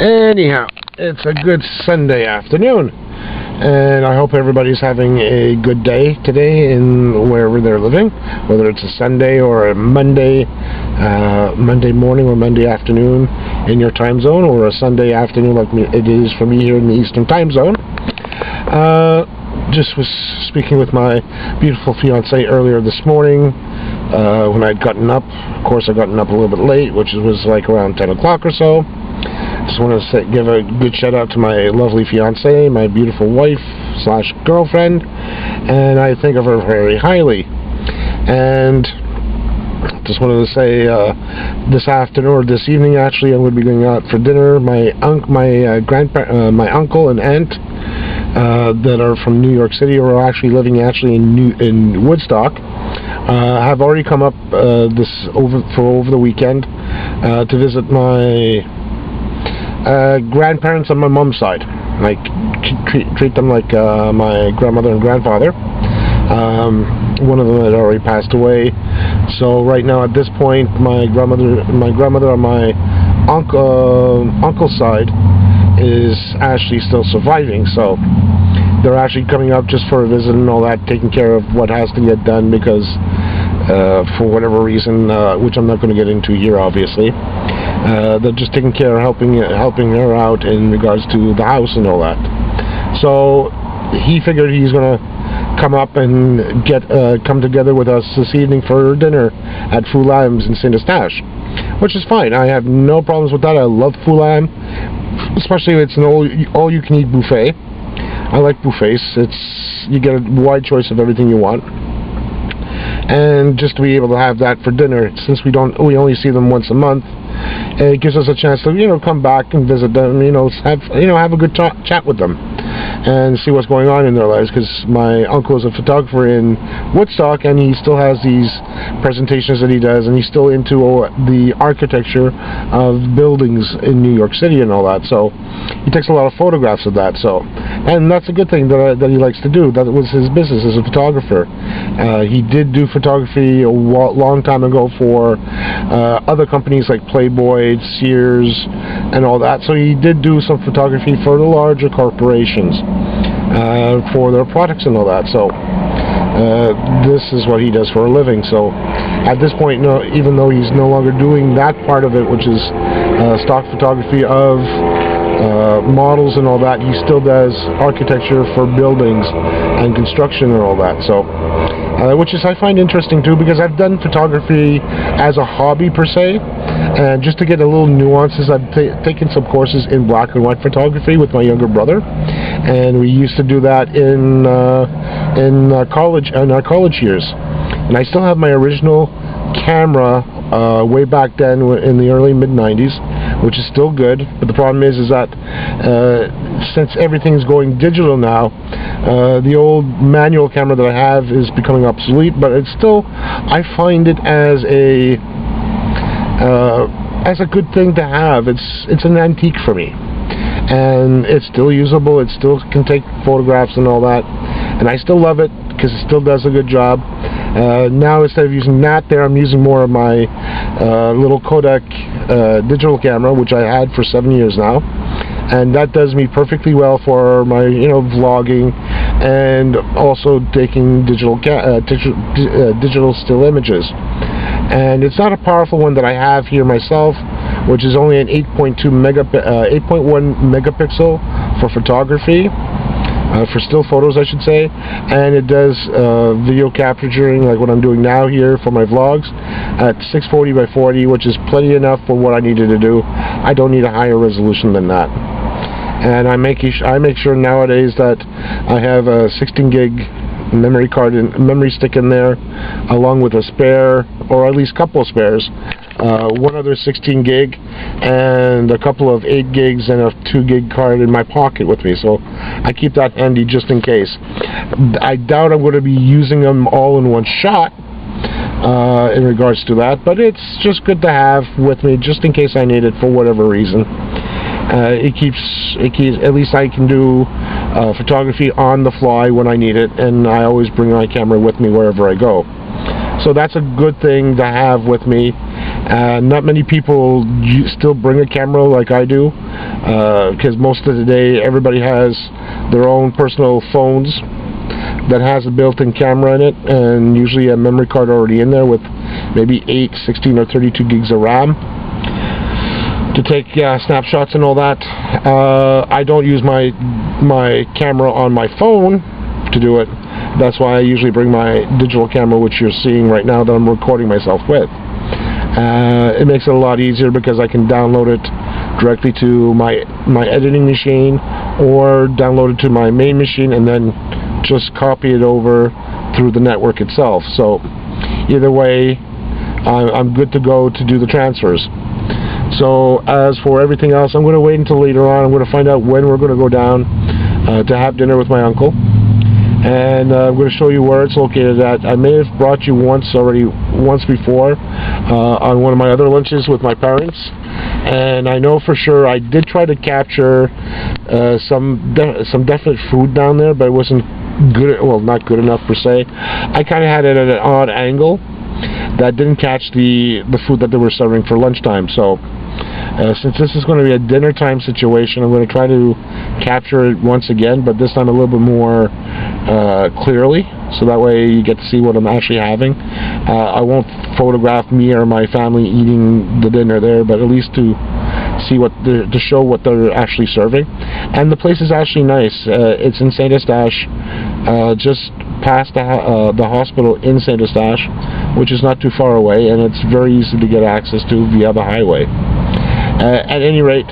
Anyhow, it's a good Sunday afternoon, and I hope everybody's having a good day today in wherever they're living, whether it's a Sunday or a Monday morning or Monday afternoon in your time zone, or a Sunday afternoon like it is for me here in the Eastern time zone. Just was speaking with my beautiful fiance earlier this morning when I'd gotten up. Of course, I'd gotten up a little bit late, which was like around 10 o'clock or so. Just want to give a good shout out to my lovely fiance, my beautiful wife / girlfriend, and I think of her very highly. And just wanted to say this afternoon or this evening, actually, I'm going to be going out for dinner. My uncle and aunt that are from New York City, or are actually living in Woodstock, have already come up over the weekend to visit my grandparents on my mom's side. Like treat them like my grandmother and grandfather. One of them had already passed away, so right now at this point, my grandmother on my uncle's side is actually still surviving. So they're actually coming up just for a visit and all that, taking care of what has to get done, because for whatever reason, which I'm not going to get into here, obviously. They're just taking care of helping her out in regards to the house and all that. So he figured he's gonna come up and come together with us this evening for dinner at Foulam's in Saint Eustache, which is fine. I have no problems with that. I love Foulam, especially if it's an all-you-can-eat buffet. I like buffets. You get a wide choice of everything you want. And just to be able to have that for dinner, since we only see them once a month, it gives us a chance to come back and visit them, have a good chat with them and see what's going on in their lives, because my uncle is a photographer in Woodstock, and he still has these presentations that he does, and he's still into the architecture of buildings in New York City and all that. So he takes a lot of photographs of that. And that's a good thing that he likes to do. That was his business as a photographer. He did do photography a long time ago for other companies like Playboy, Sears, and all that. So he did do some photography for the larger corporations for their products and all that. So this is what he does for a living. So at this point, even though he's no longer doing that part of it, which is stock photography of models and all that, he still does architecture for buildings and construction and all that. So which I find interesting too, because I've done photography as a hobby per se, and just to get a little nuances, I've taken some courses in black and white photography with my younger brother, and we used to do that in our college years. And I still have my original camera way back then in the early mid-90s, which is still good. But the problem is that since everything's going digital now, the old manual camera that I have is becoming obsolete. But it's still, I find it as a good thing to have. It's an antique for me, and it's still usable. It still can take photographs and all that, and I still love it because it still does a good job. Now, instead of using that I'm using more of my little Kodak digital camera, which I had for 7 years now, and that does me perfectly well for my vlogging, and also taking digital still images. And it's not a powerful one that I have here myself, which is only an 8.1 megapixel for photography. For still photos, I should say, and it does video capturing, like what I'm doing now here for my vlogs, at 640 by 40, which is plenty enough for what I needed to do. I don't need a higher resolution than that. And I make sure nowadays that I have a 16 gig memory stick in there, along with a spare, or at least a couple of spares. One other 16 gig and a couple of 8 gigs and a 2 gig card in my pocket with me, so I keep that handy just in case. I doubt I'm going to be using them all in one shot in regards to that, but it's just good to have with me just in case I need it for whatever reason. It keeps at least I can do photography on the fly when I need it, and I always bring my camera with me wherever I go. So that's a good thing to have with me. Not many people still bring a camera like I do, because most of the day everybody has their own personal phones that has a built-in camera in it, and usually a memory card already in there with maybe 8, 16, or 32 gigs of RAM to take snapshots and all that. I don't use my camera on my phone to do it. That's why I usually bring my digital camera, which you're seeing right now that I'm recording myself with. It makes it a lot easier because I can download it directly to my editing machine, or download it to my main machine and then just copy it over through the network itself. So either way, I'm good to go to do the transfers. So as for everything else, I'm going to wait until later on. I'm going to find out when we're going to go down to have dinner with my uncle, and I'm going to show you where it's located at. I may have brought you once before on one of my other lunches with my parents, and I know for sure I did try to capture some definite food down there, but it wasn't good. Well, not good enough per se. I kind of had it at an odd angle that didn't catch the food that they were serving for lunchtime. So since this is going to be a dinner time situation, I'm going to try to capture it once again, but this time a little bit more clearly, so that way you get to see what I'm actually having. I won't photograph me or my family eating the dinner there, but at least to see to show what they're actually serving. And the place is actually nice. It's in Saint Eustache, just past the hospital in Saint Eustache, which is not too far away, and it's very easy to get access to via the highway. At any rate,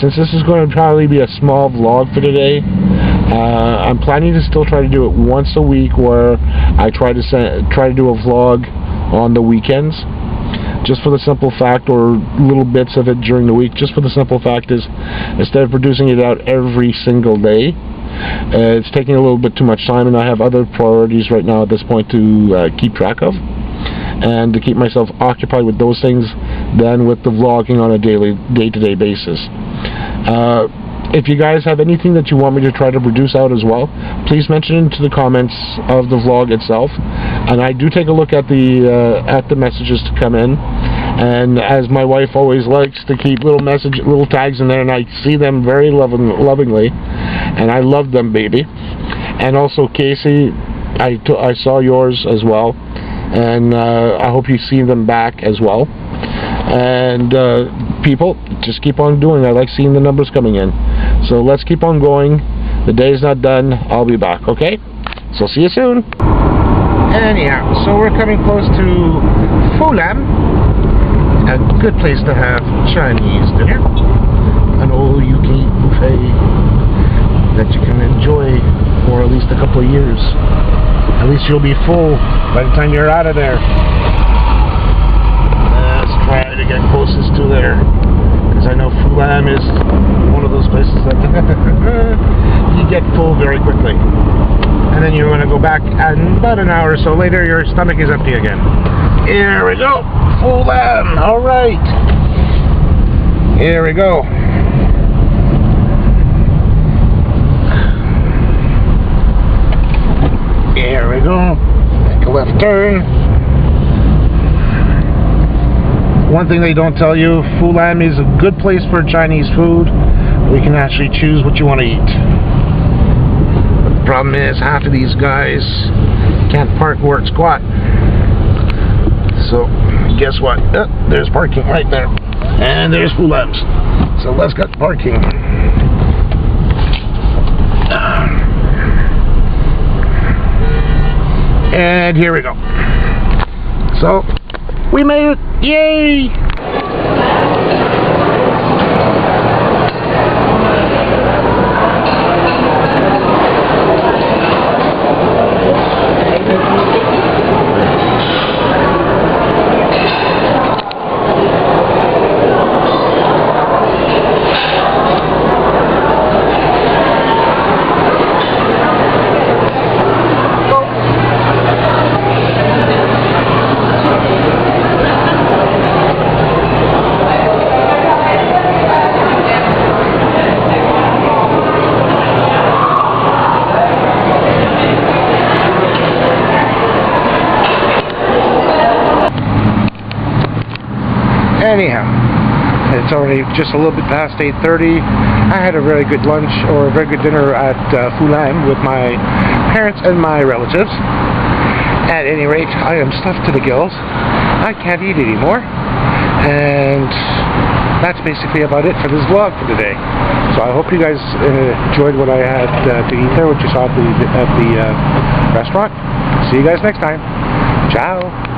since this is going to probably be a small vlog for today, I'm planning to still try to do it once a week, where I try to do a vlog on the weekends, just for the simple fact, or little bits of it during the week, just for the simple fact is, instead of producing it out every single day, it's taking a little bit too much time, and I have other priorities right now at this point to keep track of, and to keep myself occupied with those things than with the vlogging on a day-to-day basis. If you guys have anything that you want me to try to produce out as well, please mention it into the comments of the vlog itself, and I do take a look at the messages to come in. And as my wife always likes to keep little tags in there, and I see them very lovingly, and I love them, baby. And also, Casey, I saw yours as well, and I hope you see them back as well. And people, just keep on doing. I like seeing the numbers coming in. So let's keep on going. The day's not done. I'll be back, okay? So see you soon. Anyhow, so we're coming close to Fulham, a good place to have Chinese dinner. An all-you-can-eat buffet that you can enjoy for at least a couple of years. At least you'll be full by the time you're out of there. Let's try to get closest to there, because I know Fulham is one of those places that you get full very quickly, and then you want to go back, and about an hour or so later your stomach is empty again. Here we go, Fulham. All right, here we go. Here we go. Make a left turn. One thing they don't tell you, Fulham is a good place for Chinese food. We can actually choose what you want to eat. But the problem is, half of these guys can't park where it's squat. So, guess what? Oh, there's parking right there. And there's Fulham's. So let's get parking. And here we go. So, we made it! Yay! Anyhow, it's already just a little bit past 8:30. I had a very good lunch, or a very good dinner at Fulan with my parents and my relatives. At any rate, I am stuffed to the gills. I can't eat anymore. And that's basically about it for this vlog for today. So I hope you guys enjoyed what I had to eat there, what you saw at the restaurant. See you guys next time. Ciao.